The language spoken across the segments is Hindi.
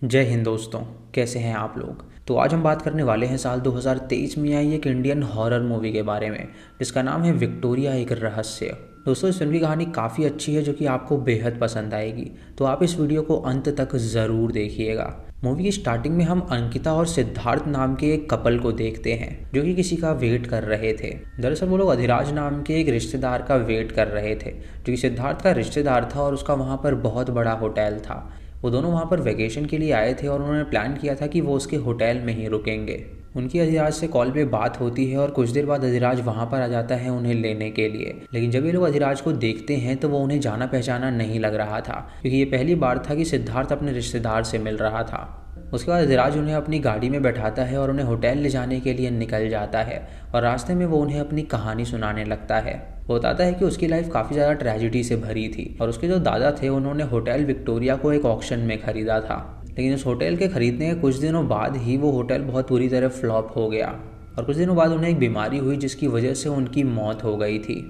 जय हिंद दोस्तों। कैसे हैं आप लोग। तो आज हम बात करने वाले हैं साल 2023 में आई एक इंडियन हॉरर मूवी के बारे में जिसका नाम है विक्टोरिया एक रहस्य। दोस्तों, इस फिल्म की कहानी काफ़ी अच्छी है जो कि आपको बेहद पसंद आएगी, तो आप इस वीडियो को अंत तक ज़रूर देखिएगा। मूवी की स्टार्टिंग में हम अंकिता और सिद्धार्थ नाम के एक कपल को देखते हैं जो कि किसी का वेट कर रहे थे। दरअसल वो लोग अधिराज नाम के एक रिश्तेदार का वेट कर रहे थे जो कि सिद्धार्थ का रिश्तेदार था और उसका वहाँ पर बहुत बड़ा होटल था। वो दोनों वहाँ पर वैकेशन के लिए आए थे और उन्होंने प्लान किया था कि वो उसके होटल में ही रुकेंगे। उनकी अधिराज से कॉल पे बात होती है और कुछ देर बाद अधिराज वहाँ पर आ जाता है उन्हें लेने के लिए। लेकिन जब ये लोग अधिराज को देखते हैं तो वो उन्हें जाना पहचाना नहीं लग रहा था, क्योंकि ये पहली बार था कि सिद्धार्थ अपने रिश्तेदार से मिल रहा था। उसके बाद अधिराज उन्हें अपनी गाड़ी में बैठाता है और उन्हें होटल ले जाने के लिए निकल जाता है और रास्ते में वो उन्हें अपनी कहानी सुनाने लगता है। वो बताता है कि उसकी लाइफ काफ़ी ज़्यादा ट्रेजिडी से भरी थी और उसके जो दादा थे उन्होंने होटल विक्टोरिया को एक ऑक्शन में खरीदा था। लेकिन उस होटल के खरीदने के कुछ दिनों बाद ही वो होटल बहुत बुरी तरह फ्लॉप हो गया और कुछ दिनों बाद उन्हें एक बीमारी हुई जिसकी वजह से उनकी मौत हो गई थी।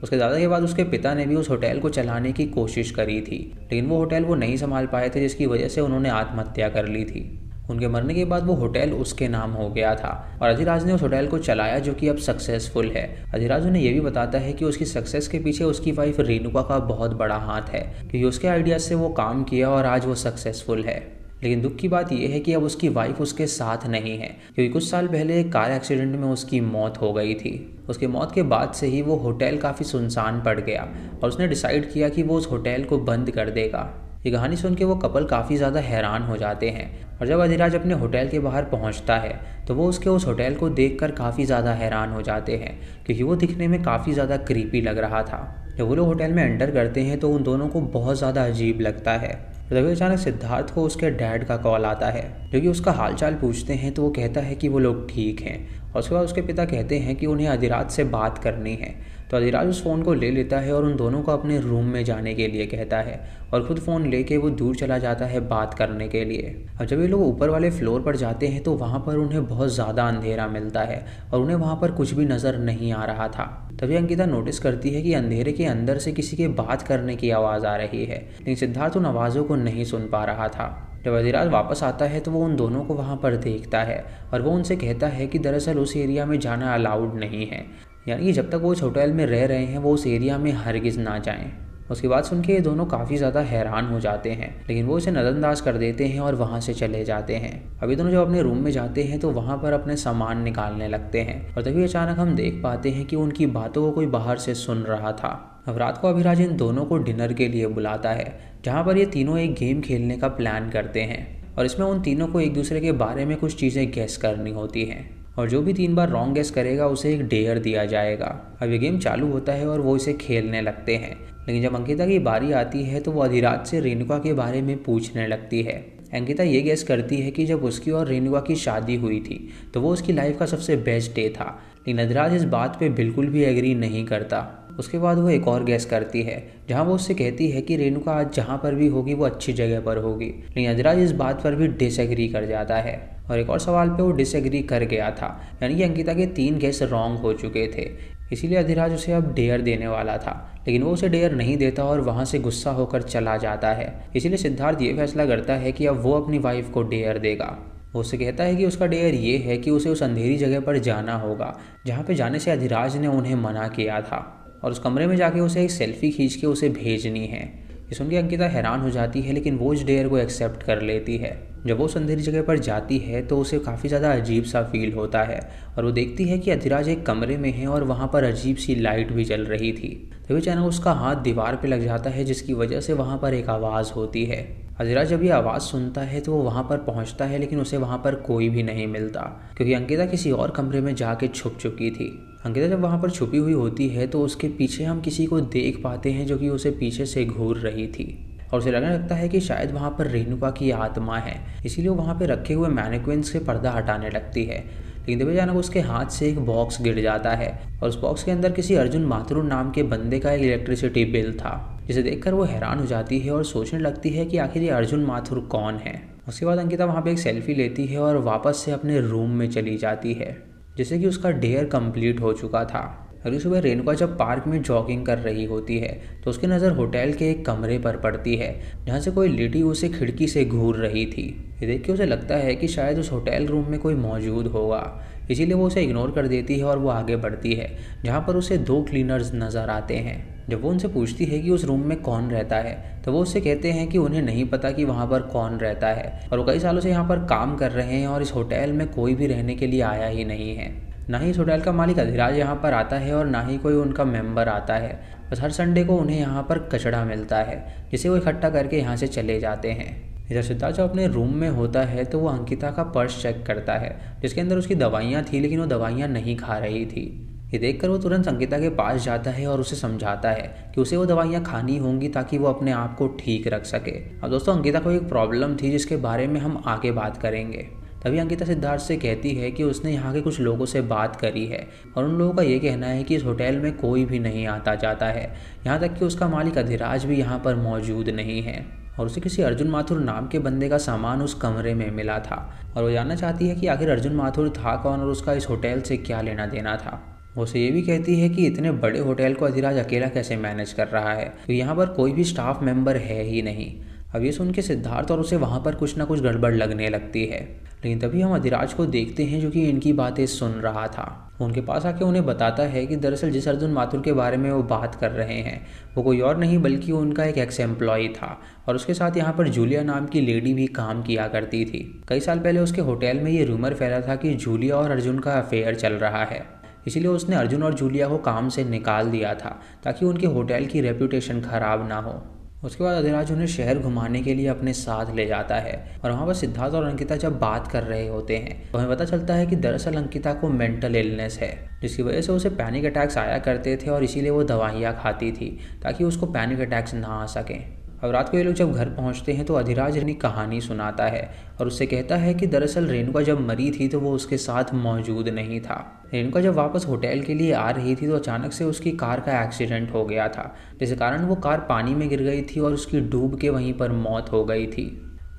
उसके दादा के बाद उसके पिता ने भी उस होटल को चलाने की कोशिश करी थी, लेकिन वो होटल वो नहीं संभाल पाए थे जिसकी वजह से उन्होंने आत्महत्या कर ली थी। उनके मरने के बाद वो होटल उसके नाम हो गया था और अधिराज ने उस होटल को चलाया जो कि अब सक्सेसफुल है। अधिराज उन्हें यह भी बताता है कि उसकी सक्सेस के पीछे उसकी वाइफ रेणुका का बहुत बड़ा हाथ है, क्योंकि उसके आइडिया से वो काम किया और आज वो सक्सेसफुल है। लेकिन दुख की बात यह है कि अब उसकी वाइफ उसके साथ नहीं है, क्योंकि कुछ साल पहले एक कार एक्सीडेंट में उसकी मौत हो गई थी। उसकी मौत के बाद से ही वो होटल काफ़ी सुनसान पड़ गया और उसने डिसाइड किया कि वो उस होटल को बंद कर देगा। ये कहानी सुन के वो कपल काफ़ी ज़्यादा हैरान हो जाते हैं और जब अधिराज अपने होटल के बाहर पहुंचता है तो वो उसके उस होटल को देखकर काफ़ी ज़्यादा हैरान हो जाते हैं, क्योंकि वो दिखने में काफ़ी ज़्यादा क्रीपी लग रहा था। जब वो लोग होटल में एंटर करते हैं तो उन दोनों को बहुत ज़्यादा अजीब लगता है। तभी अचानक सिद्धार्थ को उसके डैड का कॉल आता है जो कि उसका हालचाल पूछते हैं, तो वो कहता है कि वो लोग ठीक हैं और उसके बाद उसके पिता कहते हैं कि उन्हें अधिराज से बात करनी है। तो अधिराज उस फ़ोन को ले लेता है और उन दोनों को अपने रूम में जाने के लिए कहता है और खुद फ़ोन लेके वो दूर चला जाता है बात करने के लिए। अब जब ये लोग ऊपर वाले फ्लोर पर जाते हैं तो वहाँ पर उन्हें बहुत ज़्यादा अंधेरा मिलता है और उन्हें वहाँ पर कुछ भी नज़र नहीं आ रहा था। तभी अंकिता नोटिस करती है कि अंधेरे के अंदर से किसी के बात करने की आवाज़ आ रही है, लेकिन सिद्धार्थ उन आवाज़ों को नहीं सुन पा रहा था। जब अधिराज वापस आता है तो वो उन दोनों को वहाँ पर देखता है और वो उनसे कहता है कि दरअसल उस एरिया में जाना अलाउड नहीं है, यानी कि जब तक वो उस होटल में रह रहे हैं वो उस एरिया में हरगिज़ ना जाएं। उसकी बात सुन के ये दोनों काफ़ी ज़्यादा हैरान हो जाते हैं, लेकिन वो इसे नज़रअंदाज कर देते हैं और वहाँ से चले जाते हैं। अभी दोनों जब अपने रूम में जाते हैं तो वहाँ पर अपने सामान निकालने लगते हैं और तभी अचानक हम देख पाते हैं कि उनकी बातों को कोई बाहर से सुन रहा था। अब रात को अभिराज इन दोनों को डिनर के लिए बुलाता है, जहाँ पर ये तीनों एक गेम खेलने का प्लान करते हैं और इसमें उन तीनों को एक दूसरे के बारे में कुछ चीज़ें गेस करनी होती हैं और जो भी 3 बार रॉन्ग गेस करेगा उसे एक डेयर दिया जाएगा। अब ये गेम चालू होता है और वो इसे खेलने लगते हैं, लेकिन जब अंकिता की बारी आती है तो वो अधिराज से रेणुका के बारे में पूछने लगती है। अंकिता ये गेस करती है कि जब उसकी और रेणुका की शादी हुई थी तो वो उसकी लाइफ का सबसे बेस्ट डे था, लेकिन अधिराज इस बात पे बिल्कुल भी एग्री नहीं करता। उसके बाद वो एक और गेस करती है जहाँ वो उससे कहती है कि रेणुका आज जहाँ पर भी होगी वो अच्छी जगह पर होगी, लेकिन अधिराज इस बात पर भी डिसएग्री कर जाता है और एक और सवाल पे वो डिसएग्री कर गया था, यानी कि अंकिता के 3 गेस रॉन्ग हो चुके थे। इसीलिए अधिराज उसे अब डेयर देने वाला था, लेकिन वो उसे डेयर नहीं देता और वहाँ से गुस्सा होकर चला जाता है। इसीलिए सिद्धार्थ ये फैसला करता है कि अब वो अपनी वाइफ को डेयर देगा। वो उससे कहता है कि उसका डेयर ये है कि उसे उस अंधेरी जगह पर जाना होगा जहाँ पे जाने से अधिराज ने उन्हें मना किया था और उस कमरे में जाके उसे एक सेल्फी खींच के उसे भेजनी है। ये सुन के अंकिता हैरान हो जाती है, लेकिन वो उस डेयर को एक्सेप्ट कर लेती है। जब वो उस अंधेरी जगह पर जाती है तो उसे काफ़ी ज़्यादा अजीब सा फील होता है और वो देखती है कि अधिराज एक कमरे में है और वहाँ पर अजीब सी लाइट भी जल रही थी। तभी अचानक उसका हाथ दीवार पे लग जाता है जिसकी वजह से वहाँ पर एक आवाज़ होती है। अधिराज जब ये आवाज़ सुनता है तो वो वहाँ पर पहुँचता है, लेकिन उसे वहाँ पर कोई भी नहीं मिलता, क्योंकि अंकिता किसी और कमरे में जाके छुप चुकी थी। अंकिता जब वहाँ पर छुपी हुई होती है तो उसके पीछे हम किसी को देख पाते हैं जो कि उसे पीछे से घूर रही थी और उसे लगने लगता है कि शायद वहाँ पर रेणुका की आत्मा है, इसीलिए वो वहाँ पर रखे हुए मैनिक्विन्स से पर्दा हटाने लगती है। लेकिन तभी अचानक उसके हाथ से एक बॉक्स गिर जाता है और उस बॉक्स के अंदर किसी अर्जुन माथुर नाम के बंदे का एक इलेक्ट्रिसिटी बिल था, जिसे देखकर वो हैरान हो जाती है और सोचने लगती है कि आखिर ये अर्जुन माथुर कौन है। उसके बाद अंकिता वहाँ पे एक सेल्फी लेती है और वापस से अपने रूम में चली जाती है, जिससे कि उसका डेयर कंप्लीट हो चुका था। अगली सुबह रेणुका जब पार्क में जॉगिंग कर रही होती है तो उसकी नज़र होटल के एक कमरे पर पड़ती है जहाँ से कोई लेडी उसे खिड़की से घूर रही थी। ये देख के उसे लगता है कि शायद उस होटल रूम में कोई मौजूद होगा, इसीलिए वो उसे इग्नोर कर देती है और वो आगे बढ़ती है जहाँ पर उसे 2 क्लीनर्स नज़र आते हैं। जब वो उनसे पूछती है कि उस रूम में कौन रहता है तो वो उससे कहते हैं कि उन्हें नहीं पता कि वहाँ पर कौन रहता है और वो कई सालों से यहाँ पर काम कर रहे हैं और इस होटल में कोई भी रहने के लिए आया ही नहीं है। ना ही इस होटल का मालिक अधिराज यहाँ पर आता है और ना ही कोई उनका मेंबर आता है। बस हर संडे को उन्हें यहाँ पर कचड़ा मिलता है जिसे वो इकट्ठा करके यहाँ से चले जाते हैं। इधर सिद्धार्थ जब अपने रूम में होता है तो वो अंकिता का पर्स चेक करता है जिसके अंदर उसकी दवाइयाँ थी, लेकिन वो दवाइयाँ नहीं खा रही थी। ये देखकर वो तुरंत अंकिता के पास जाता है और उसे समझाता है कि उसे वो दवाइयाँ खानी होंगी ताकि वो अपने आप को ठीक रख सके। अब दोस्तों अंकिता को एक प्रॉब्लम थी जिसके बारे में हम आगे बात करेंगे। तभी अंकिता सिद्धार्थ से कहती है कि उसने यहाँ के कुछ लोगों से बात करी है और उन लोगों का ये कहना है कि इस होटल में कोई भी नहीं आता जाता है, यहाँ तक कि उसका मालिक अधिराज भी यहाँ पर मौजूद नहीं है और उसे किसी अर्जुन माथुर नाम के बंदे का सामान उस कमरे में मिला था और वो जानना चाहती है कि आखिर अर्जुन माथुर था कौन और उसका इस होटल से क्या लेना देना था। वो उसे ये भी कहती है कि इतने बड़े होटल को अधिराज अकेला कैसे मैनेज कर रहा है, तो यहाँ पर कोई भी स्टाफ मेंबर है ही नहीं। अब ये सुन के सिद्धार्थ और उसे वहाँ पर कुछ ना कुछ गड़बड़ लगने लगती है, लेकिन तभी हम अधिराज को देखते हैं जो कि इनकी बातें सुन रहा था। वो उनके पास आके उन्हें बताता है कि दरअसल जिस अर्जुन माथुर के बारे में वो बात कर रहे हैं वो कोई और नहीं बल्कि उनका एक एक्स एम्प्लॉय था और उसके साथ यहाँ पर जूलिया नाम की लेडी भी काम किया करती थी। कई साल पहले उसके होटल में ये रूमर फैला था कि जूलिया और अर्जुन का अफेयर चल रहा है, इसीलिए उसने अर्जुन और जूलिया को काम से निकाल दिया था ताकि उनके होटल की रेपुटेशन खराब ना हो। उसके बाद अधिराज उन्हें शहर घुमाने के लिए अपने साथ ले जाता है और वहाँ पर सिद्धार्थ और अंकिता जब बात कर रहे होते हैं तो हमें पता चलता है कि दरअसल अंकिता को मेंटल इलनेस है जिसकी वजह से उसे पैनिक अटैक्स आया करते थे और इसीलिए वो दवाइयाँ खाती थी ताकि उसको पैनिक अटैक्स ना आ सकें। अब रात को ये लोग जब घर पहुंचते हैं तो अधिराज अपनी कहानी सुनाता है और उससे कहता है कि दरअसल रेणुका जब मरी थी तो वो उसके साथ मौजूद नहीं था। रेणुका जब वापस होटल के लिए आ रही थी तो अचानक से उसकी कार का एक्सीडेंट हो गया था, जिसके कारण वो कार पानी में गिर गई थी और उसकी डूब के वहीं पर मौत हो गई थी।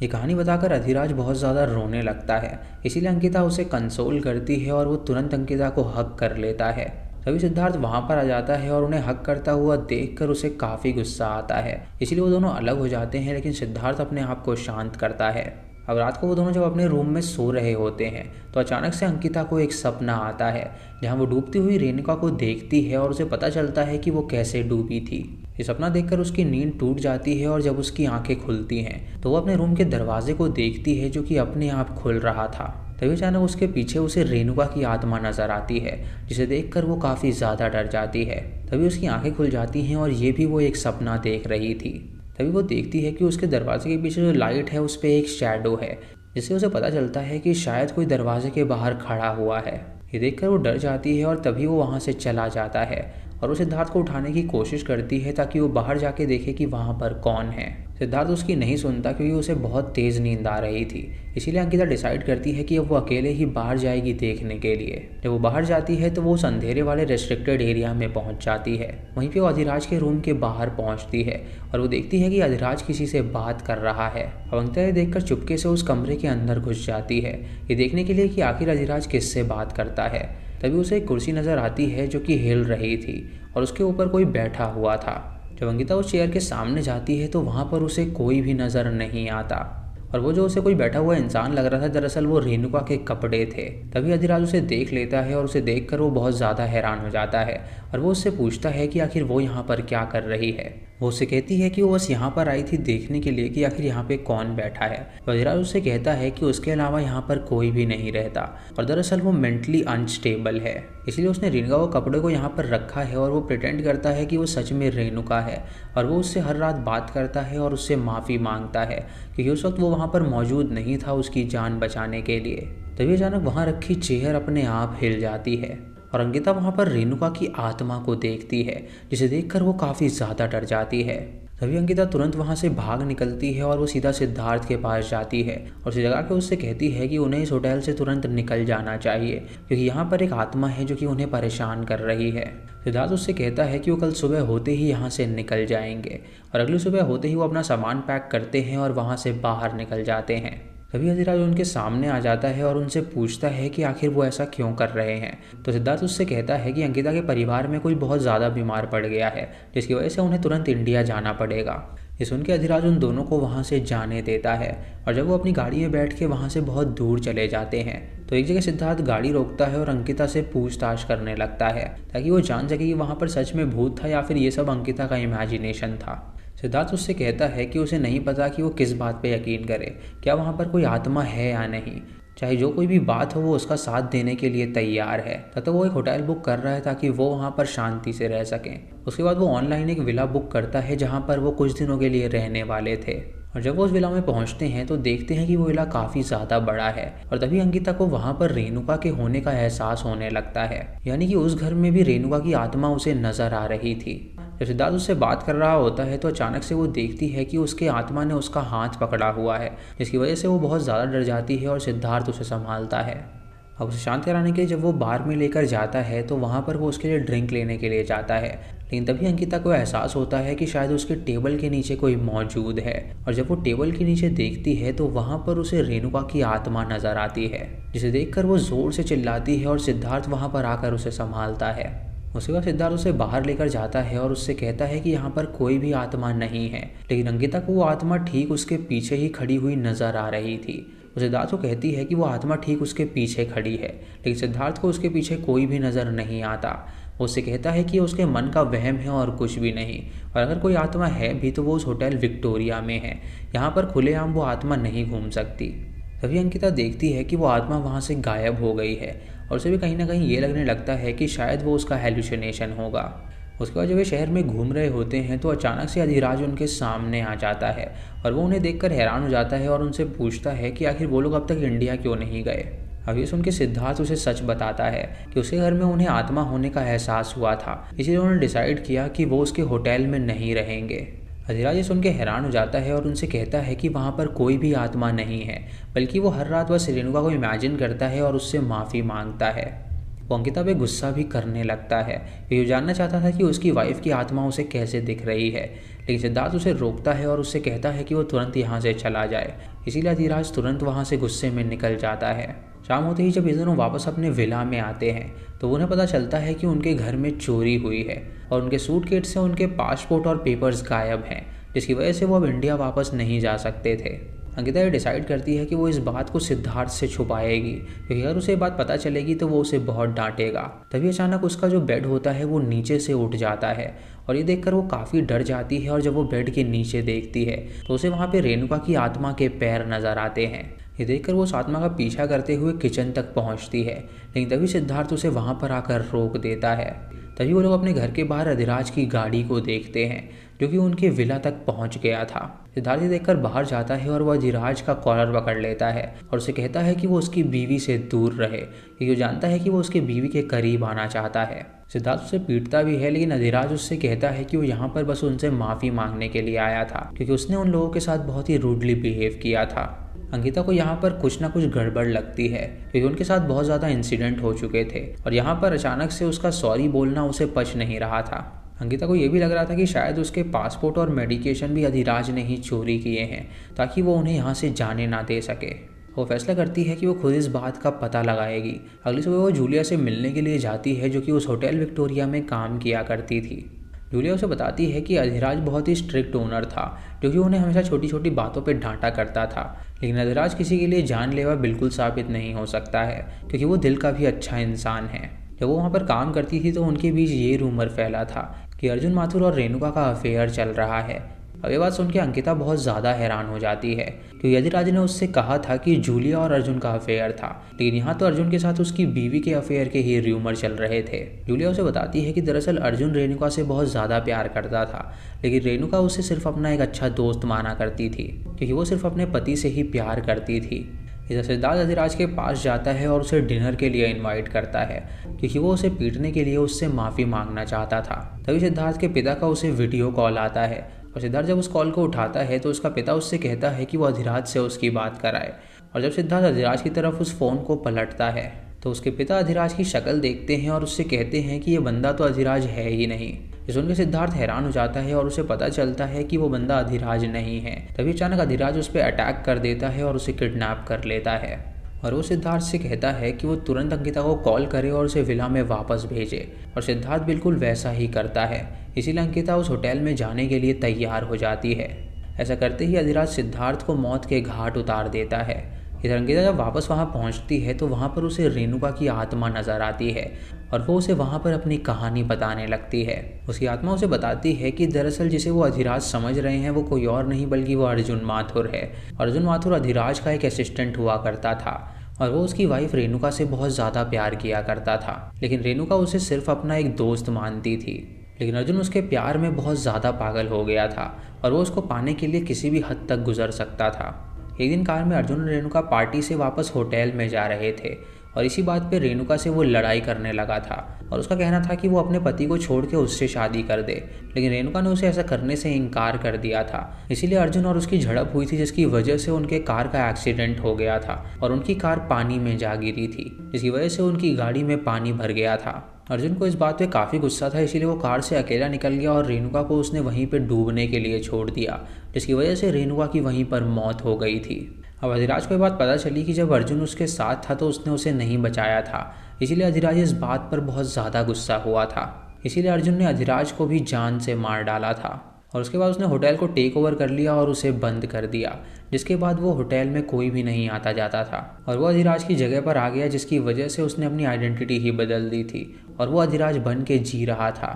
ये कहानी बताकर अधिराज बहुत ज़्यादा रोने लगता है, इसीलिए अंकिता उसे कंसोल करती है और वो तुरंत अंकिता को हक कर लेता है। तभी सिद्धार्थ वहाँ पर आ जाता है और उन्हें हक करता हुआ देखकर उसे काफ़ी गुस्सा आता है, इसलिए वो दोनों अलग हो जाते हैं, लेकिन सिद्धार्थ अपने आप को शांत करता है। अब रात को वो दोनों जब अपने रूम में सो रहे होते हैं तो अचानक से अंकिता को एक सपना आता है जहाँ वो डूबती हुई रेणुका को देखती है और उसे पता चलता है कि वो कैसे डूबी थी। ये सपना देखकर उसकी नींद टूट जाती है और जब उसकी आंखें खुलती हैं तो वो अपने रूम के दरवाजे को देखती है जो कि अपने आप खुल रहा था। तभी अचानक उसके पीछे उसे रेणुका की आत्मा नजर आती है जिसे देखकर वो काफ़ी ज़्यादा डर जाती है। तभी उसकी आंखें खुल जाती हैं और ये भी वो एक सपना देख रही थी। तभी वो देखती है कि उसके दरवाजे के पीछे जो लाइट है उस पर एक शैडो है, जिससे उसे पता चलता है कि शायद कोई दरवाजे के बाहर खड़ा हुआ है। ये देखकर वो डर जाती है और तभी वो वहाँ से चला जाता है और वो सिद्धार्थ को उठाने की कोशिश करती है ताकि वो बाहर जाके देखे कि वहाँ पर कौन है। सिद्धार्थ उसकी नहीं सुनता क्योंकि उसे बहुत तेज़ नींद आ रही थी, इसीलिए अंकिता डिसाइड करती है कि अब वो अकेले ही बाहर जाएगी देखने के लिए। जब वो बाहर जाती है तो वो उस अंधेरे वाले रेस्ट्रिक्टेड एरिया में पहुंच जाती है। वहीं पे वो अधिराज के रूम के बाहर पहुंचती है और वो देखती है कि अधिराज किसी से बात कर रहा है। अब अंकिता ये देखकर चुपके से उस कमरे के अंदर घुस जाती है, ये देखने के लिए कि आखिर अधिराज किससे बात करता है। तभी उसे एक कुर्सी नज़र आती है जो कि हिल रही थी और उसके ऊपर कोई बैठा हुआ था। जब अंकिता उस चेयर के सामने जाती है तो वहाँ पर उसे कोई भी नज़र नहीं आता और वो जो उसे कोई बैठा हुआ इंसान लग रहा था दरअसल वो रेणुका के कपड़े थे। तभी अधिराज उसे देख लेता है और उसे देखकर वो बहुत ज़्यादा हैरान हो जाता है और वो उससे पूछता है कि आखिर वो यहाँ पर क्या कर रही है। वो उससे कहती है कि वो बस यहाँ पर आई थी देखने के लिए कि आखिर यहाँ पे कौन बैठा है। तो अधिराज उससे कहता है कि उसके अलावा यहाँ पर कोई भी नहीं रहता और दरअसल वो मेंटली अनस्टेबल है, इसलिए उसने रेणुका को कपड़े को यहाँ पर रखा है और वो प्रिटेंड करता है कि वो सच में रेणुका है और वो उससे हर रात बात करता है और उससे माफ़ी मांगता है क्योंकि उस वक्त वो वहाँ पर मौजूद नहीं था उसकी जान बचाने के लिए। तभी अचानक वहाँ रखी चेयर अपने आप हिल जाती है और अंकिता वहाँ पर रेणुका की आत्मा को देखती है, जिसे देखकर वो काफ़ी ज़्यादा डर जाती है। तभी अंकिता तुरंत वहाँ से भाग निकलती है और वो सीधा सिद्धार्थ के पास जाती है और उसे जगा के उससे कहती है कि उन्हें इस होटल से तुरंत निकल जाना चाहिए क्योंकि यहाँ पर एक आत्मा है जो कि उन्हें परेशान कर रही है। सिद्धार्थ उससे कहता है कि वो कल सुबह होते ही यहाँ से निकल जाएंगे और अगली सुबह होते ही वो अपना सामान पैक करते हैं और वहाँ से बाहर निकल जाते हैं। तभी अधिराज उनके सामने आ जाता है और उनसे पूछता है कि आखिर वो ऐसा क्यों कर रहे हैं। तो सिद्धार्थ उससे कहता है कि अंकिता के परिवार में कोई बहुत ज़्यादा बीमार पड़ गया है, जिसकी वजह से उन्हें तुरंत इंडिया जाना पड़ेगा। ये सुन के अधिराज उन दोनों को वहाँ से जाने देता है और जब वो अपनी गाड़ी में बैठ के वहाँ से बहुत दूर चले जाते हैं तो एक जगह सिद्धार्थ गाड़ी रोकता है और अंकिता से पूछताछ करने लगता है ताकि वो जान सके कि वहाँ पर सच में भूत था या फिर ये सब अंकिता का इमेजिनेशन था। सिद्धार्थ उससे कहता है कि उसे नहीं पता कि वो किस बात पे यकीन करे, क्या वहाँ पर कोई आत्मा है या नहीं। चाहे जो कोई भी बात हो वो उसका साथ देने के लिए तैयार है। तब तक वो एक होटल बुक कर रहा है ताकि वो वहाँ पर शांति से रह सकें। उसके बाद वो ऑनलाइन एक विला बुक करता है जहाँ पर वो कुछ दिनों के लिए रहने वाले थे। और जब वो उस विला में पहुंचते हैं तो देखते हैं कि वो विला काफ़ी ज़्यादा बड़ा है और तभी अंकिता को वहाँ पर रेणुका के होने का एहसास होने लगता है, यानी कि उस घर में भी रेणुका की आत्मा उसे नजर आ रही थी। जब सिद्धार्थ उससे बात कर रहा होता है तो अचानक से वो देखती है कि उसके आत्मा ने उसका हाथ पकड़ा हुआ है, जिसकी वजह से वो बहुत ज़्यादा डर जाती है और सिद्धार्थ उसे संभालता है। अब उसे शांत कराने के लिए जब वो बार में लेकर जाता है तो वहाँ पर वो उसके लिए ड्रिंक लेने के लिए जाता है, लेकिन तभी अंकिता को एहसास होता है कि शायद उसके टेबल के नीचे कोई मौजूद है। और जब वो टेबल के नीचे देखती है तो वहाँ पर उसे रेणुका की आत्मा नजर आती है, जिसे देखकर वो जोर से चिल्लाती है और सिद्धार्थ वहाँ पर आकर उसे संभालता है। उसके बाद सिद्धार्थ उसे बाहर लेकर जाता है और उससे कहता है कि यहाँ पर कोई भी आत्मा नहीं है, लेकिन अंकिता को वो आत्मा ठीक उसके पीछे ही खड़ी हुई नजर आ रही थी। वो सिद्धार्थ को कहती है कि वो आत्मा ठीक उसके पीछे खड़ी है, लेकिन सिद्धार्थ को उसके पीछे कोई भी नज़र नहीं आता। वो उससे कहता है कि उसके मन का वहम है और कुछ भी नहीं, और अगर कोई आत्मा है भी तो वो उस होटल विक्टोरिया में है, यहाँ पर खुलेआम वो आत्मा नहीं घूम सकती। तभी अंकिता देखती है कि वो आत्मा वहाँ से गायब हो गई है और उसे भी कहीं ना कहीं ये लगने लगता है कि शायद वो उसका हेलुसिनेशन होगा। उसके बाद जब वे शहर में घूम रहे होते हैं तो अचानक से अधिराज उनके सामने आ जाता है और वो उन्हें देखकर हैरान हो जाता है और उनसे पूछता है कि आखिर वो लोग अब तक इंडिया क्यों नहीं गए। अब ये सुन के सिद्धार्थ उसे सच बताता है कि उसके घर में उन्हें आत्मा होने का एहसास हुआ था, इसलिए उन्होंने डिसाइड किया कि वो उसके होटल में नहीं रहेंगे। अधिराज ये सुन के हैरान हो जाता है और उनसे कहता है कि वहाँ पर कोई भी आत्मा नहीं है, बल्कि वो हर रात बस रेणुका को इमेजिन करता है और उससे माफ़ी मांगता है। वो अंकिता पे गुस्सा भी करने लगता है। वो जानना चाहता था कि उसकी वाइफ की आत्मा उसे कैसे दिख रही है, लेकिन सिद्धार्थ उसे रोकता है और उससे कहता है कि वो तुरंत यहाँ से चला जाए। इसीलिए अधिराज तुरंत वहाँ से गुस्से में निकल जाता है। शाम होते ही जब ये दोनों वापस अपने विला में आते हैं तो उन्हें पता चलता है कि उनके घर में चोरी हुई है और उनके सूटकेस से उनके पासपोर्ट और पेपर्स गायब हैं, जिसकी वजह से वो अब इंडिया वापस नहीं जा सकते थे। अंकिता ये डिसाइड करती है कि वो इस बात को सिद्धार्थ से छुपाएगी, क्योंकि अगर उसे बात पता चलेगी तो वो उसे बहुत डांटेगा। तभी अचानक उसका जो बेड होता है वो नीचे से उठ जाता है और ये देखकर वो काफ़ी डर जाती है और जब वो बेड के नीचे देखती है तो उसे वहाँ पे रेणुका की आत्मा के पैर नजर आते हैं। ये देखकर वो उस आत्मा का पीछा करते हुए किचन तक पहुँचती है, लेकिन तभी सिद्धार्थ उसे वहाँ पर आकर रोक देता है। तभी वो लोग अपने घर के बाहर अधिराज की गाड़ी को देखते हैं जो कि उनके विला तक पहुंच गया था। सिद्धार्थ देखकर बाहर जाता है और वह अधिराज का कॉलर पकड़ लेता है और उसे कहता है कि वो उसकी बीवी से दूर रहे, क्योंकि वो जानता है कि वो उसकी बीवी के करीब आना चाहता है। सिद्धार्थ उसे पीटता भी है, लेकिन अधिराज उससे कहता है कि वो यहाँ पर बस उनसे माफ़ी मांगने के लिए आया था, क्योंकि उसने उन लोगों के साथ बहुत ही रूडली बिहेव किया था। अंकिता को यहाँ पर कुछ ना कुछ गड़बड़ लगती है, क्योंकि उनके साथ बहुत ज़्यादा इंसिडेंट हो चुके थे और यहाँ पर अचानक से उसका सॉरी बोलना उसे पच नहीं रहा था। अंकिता को ये भी लग रहा था कि शायद उसके पासपोर्ट और मेडिकेशन भी अधिराज ने ही चोरी किए हैं ताकि वो उन्हें यहाँ से जाने ना दे सके। वो फैसला करती है कि वो खुद इस बात का पता लगाएगी। अगली सुबह वो जूलिया से मिलने के लिए जाती है जो कि उस होटल विक्टोरिया में काम किया करती थी। जूलिया उसे बताती है कि अधिराज बहुत ही स्ट्रिक्ट ओनर था जो कि उन्हें हमेशा छोटी छोटी बातों पर डांटा करता था, लेकिन अधिराज किसी के लिए जानलेवा बिल्कुल साबित नहीं हो सकता है क्योंकि वो दिल का भी अच्छा इंसान है। जब वो वहाँ पर काम करती थी तो उनके बीच ये रूमर फैला था कि अर्जुन माथुर और रेणुका का अफेयर चल रहा है। अब ये बात सुन के अंकिता बहुत ज़्यादा हैरान हो जाती है क्योंकि अधिराज ने उससे कहा था कि जूलिया और अर्जुन का अफेयर था, लेकिन यहाँ तो अर्जुन के साथ उसकी बीवी के अफेयर के ही रूमर चल रहे थे। जूलिया उसे बताती है कि दरअसल अर्जुन रेणुका से बहुत ज़्यादा प्यार करता था, लेकिन रेणुका उसे सिर्फ अपना एक अच्छा दोस्त माना करती थी क्योंकि वो सिर्फ अपने पति से ही प्यार करती थी। इधर सिद्धार्थ अधिराज के पास जाता है और उसे डिनर के लिए इनवाइट करता है क्योंकि वो उसे पीटने के लिए उससे माफ़ी मांगना चाहता था। तभी सिद्धार्थ के पिता का उसे वीडियो कॉल आता है और सिद्धार्थ जब उस कॉल को उठाता है तो उसका पिता उससे कहता है कि वो अधिराज से उसकी बात कराए। और जब सिद्धार्थ अधिराज की तरफ उस फ़ोन को पलटता है तो उसके पिता अधिराज की शक्ल देखते हैं और उससे कहते हैं कि ये बंदा तो अधिराज है ही नहीं। ये सुनकर सिद्धार्थ हैरान हो जाता है और उसे पता चलता है कि वो बंदा अधिराज नहीं है। तभी अचानक अधिराज उस पर अटैक कर देता है और उसे किडनैप कर लेता है और वो सिद्धार्थ से कहता है कि वो तुरंत अंकिता को कॉल करे और उसे विला में वापस भेजे और सिद्धार्थ बिल्कुल वैसा ही करता है। इसीलिए अंकिता उस होटल में जाने के लिए तैयार हो जाती है। ऐसा करते ही अधिराज सिद्धार्थ को मौत के घाट उतार देता है। इधर अंकिता जब वापस वहाँ पहुँचती है तो वहाँ पर उसे रेणुका की आत्मा नजर आती है और वो उसे वहाँ पर अपनी कहानी बताने लगती है। उसकी आत्मा उसे बताती है कि दरअसल जिसे वो अधिराज समझ रहे हैं वो कोई और नहीं बल्कि वो अर्जुन माथुर है। अर्जुन माथुर अधिराज का एक असिस्टेंट हुआ करता था और वो उसकी वाइफ रेणुका से बहुत ज़्यादा प्यार किया करता था, लेकिन रेणुका उसे सिर्फ अपना एक दोस्त मानती थी। लेकिन अर्जुन उसके प्यार में बहुत ज़्यादा पागल हो गया था और वो उसको पाने के लिए किसी भी हद तक गुजर सकता था। एक दिन कार में अर्जुन और रेणुका पार्टी से वापस होटल में जा रहे थे और इसी बात पे रेणुका से वो लड़ाई करने लगा था और उसका कहना था कि वो अपने पति को छोड़ के उससे शादी कर दे, लेकिन रेणुका ने उसे ऐसा करने से इनकार कर दिया था। इसीलिए अर्जुन और उसकी झड़प हुई थी, जिसकी वजह से उनके कार का एक्सीडेंट हो गया था और उनकी कार पानी में जा गिरी थी, जिसकी वजह से उनकी गाड़ी में पानी भर गया था। अर्जुन को इस बात पे काफ़ी गुस्सा था, इसीलिए वो कार से अकेला निकल गया और रेणुका को उसने वहीं पे डूबने के लिए छोड़ दिया, जिसकी वजह से रेणुका की वहीं पर मौत हो गई थी। अब अधिराज को ये बात पता चली कि जब अर्जुन उसके साथ था तो उसने उसे नहीं बचाया था, इसीलिए अधिराज इस बात पर बहुत ज़्यादा गुस्सा हुआ था। इसीलिए अर्जुन ने अधिराज को भी जान से मार डाला था और उसके बाद उसने होटल को टेक ओवर कर लिया और उसे बंद कर दिया, जिसके बाद वो होटल में कोई भी नहीं आता जाता था और वो अधिराज की जगह पर आ गया, जिसकी वजह से उसने अपनी आइडेंटिटी ही बदल दी थी और वो अधिराज बन के जी रहा था।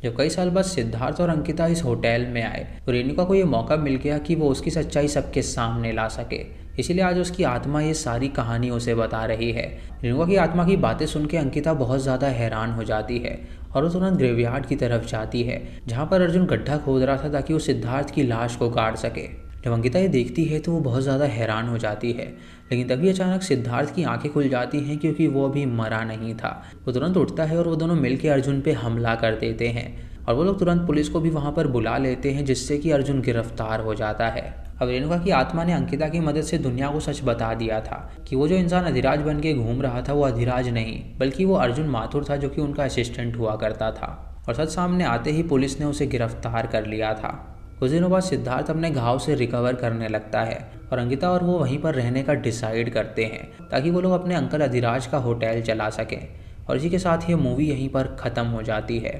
जब कई साल बाद सिद्धार्थ और अंकिता इस होटल में आए तो रेणुका को ये मौका मिल गया कि वो उसकी सच्चाई सबके सामने ला सके, इसीलिए आज उसकी आत्मा ये सारी कहानी उसे बता रही है। रेणुका की आत्मा की बातें सुन के अंकिता बहुत ज़्यादा हैरान हो जाती है और वो तुरंत ग्रेवयार्ड की तरफ जाती है, जहाँ पर अर्जुन गड्ढा खोद रहा था ताकि वो सिद्धार्थ की लाश को गाड़ सके। जब अंकिता ये देखती है तो वो बहुत ज़्यादा हैरान हो जाती है, लेकिन तभी अचानक सिद्धार्थ की आंखें खुल जाती हैं क्योंकि वो अभी मरा नहीं था। वो तुरंत उठता है और वो दोनों मिलकर अर्जुन पे हमला कर देते हैं और वो लोग तुरंत पुलिस को भी वहाँ पर बुला लेते हैं, जिससे कि अर्जुन गिरफ्तार हो जाता है। अब रेणुका की आत्मा ने अंकिता की मदद से दुनिया को सच बता दिया था कि वो जो इंसान अधिराज बन के घूम रहा था वो अधिराज नहीं बल्कि वो अर्जुन माथुर था, जो कि उनका असिस्टेंट हुआ करता था। और सच सामने आते ही पुलिस ने उसे गिरफ्तार कर लिया था। कुछ दिनों बाद सिद्धार्थ अपने घाव से रिकवर करने लगता है और अंकिता और वो वहीं पर रहने का डिसाइड करते हैं ताकि वो लोग अपने अंकल अधिराज का होटल चला सकें। और इसी के साथ ये मूवी यहीं पर ख़त्म हो जाती है।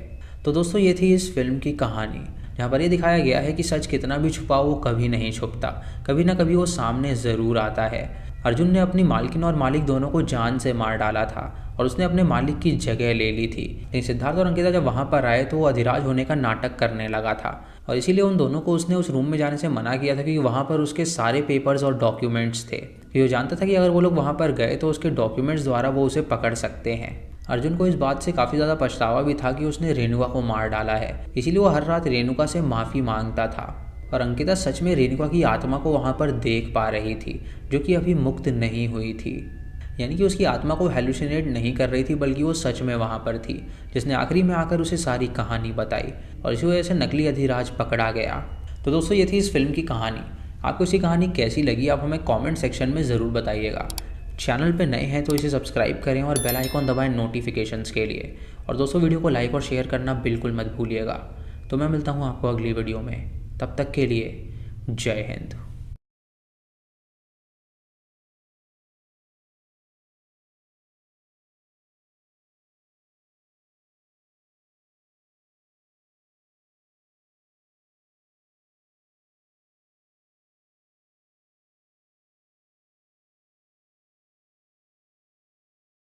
तो दोस्तों ये थी इस फिल्म की कहानी, जहाँ पर ये दिखाया गया है कि सच कितना भी छुपाओ वो कभी नहीं छुपता, कभी ना कभी वो सामने ज़रूर आता है। अर्जुन ने अपनी मालकिन और मालिक दोनों को जान से मार डाला था और उसने अपने मालिक की जगह ले ली थी, लेकिन सिद्धार्थ और अंकिता जब वहाँ पर आए तो वो अधिराज होने का नाटक करने लगा था और इसीलिए उन दोनों को उसने उस रूम में जाने से मना किया था, क्योंकि वहाँ पर उसके सारे पेपर्स और डॉक्यूमेंट्स थे। वो जानता था कि अगर वो लोग वहाँ पर गए तो उसके डॉक्यूमेंट्स द्वारा वो उसे पकड़ सकते हैं। अर्जुन को इस बात से काफ़ी ज़्यादा पछतावा भी था कि उसने रेणुका को मार डाला है, इसीलिए वो हर रात रेणुका से माफ़ी मांगता था। और अंकिता सच में रेणुका की आत्मा को वहाँ पर देख पा रही थी, जो कि अभी मुक्त नहीं हुई थी, यानी कि उसकी आत्मा को हेलुसिनेट नहीं कर रही थी बल्कि वो सच में वहाँ पर थी, जिसने आखिरी में आकर उसे सारी कहानी बताई और इसी वजह से नकली अधिराज पकड़ा गया। तो दोस्तों ये थी इस फिल्म की कहानी। आपको इसी कहानी कैसी लगी आप हमें कमेंट सेक्शन में ज़रूर बताइएगा। चैनल पे नए हैं तो इसे सब्सक्राइब करें और बेल आइकॉन दबाएं नोटिफिकेशंस के लिए। और दोस्तों वीडियो को लाइक और शेयर करना बिल्कुल मत भूलिएगा। तो मैं मिलता हूँ आपको अगली वीडियो में, तब तक के लिए जय हिंद।